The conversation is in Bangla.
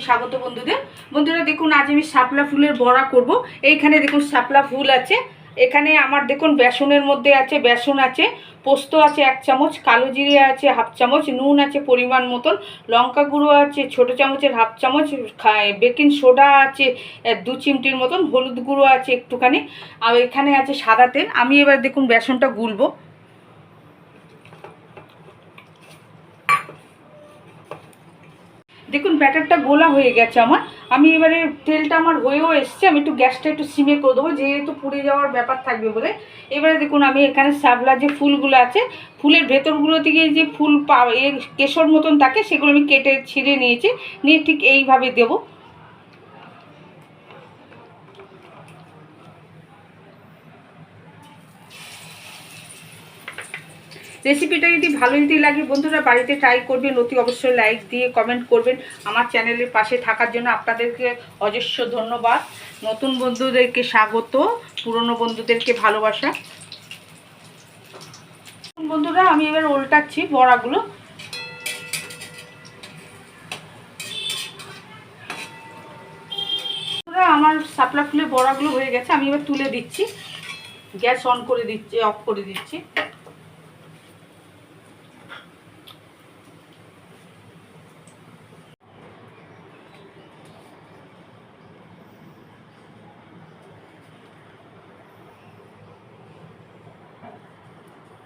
স্বাগত বন্ধুরা দেখুন আজ আমি শাপলা ফুলের বড়া করব। এইখানে দেখুন শাপলা ফুল আছে, এখানে আমার দেখুন বেসনের মধ্যে আছে, বেসন আছে, পোস্ত আছে 1 চামচ, কালো জিরে আছে 1/2 চামচ, নুন আছে পরিমাণ মতন, লঙ্কা গুঁড়ো আছে ছোটো চামচের 1/2 চামচ, বেকিং সোডা আছে 2 চিমটির মতন, হলুদ গুঁড়ো আছে একটুখানি, আর এখানে আছে সাদা তেল। আমি এবার দেখুন বেসনটা গুলবো। দেখুন ব্যাটারটা গোলা হয়ে গেছে আমার। আমি এবারে তেলটা আমার হয়েও এসছে, আমি একটু গ্যাসটা একটু সিমে করে দেবো যেহেতু পুড়ে যাওয়ার ব্যাপার থাকবে বলে। এবারে দেখুন আমি এখানে শাপলা যে ফুলগুলো আছে, ফুলের ভেতরগুলো থেকে যে ফুল এর কেশর মতন থাকে সেগুলো আমি কেটে ছিঁড়ে নিয়েছি, নিয়ে ঠিক এইভাবে দেবো। রেসিপিটা যদি ভালো লাগে বন্ধুরা বাড়িতে ট্রাই করবেন, অতি অবশ্যই লাইক দিয়ে কমেন্ট করবেন। আমার চ্যানেলের পাশে থাকার জন্য আপনাদেরকে অজস্র ধন্যবাদ। নতুন বন্ধুদেরকে স্বাগত, পুরনো বন্ধুদেরকে ভালোবাসা। বন্ধুরা আমি এবার উল্টাচ্ছি বড়াগুলো। আমার শাপলা ফুলের বড়াগুলো হয়ে গেছে, আমি এবার তুলে দিচ্ছি, গ্যাস অন করে দিচ্ছি, অফ করে দিচ্ছি।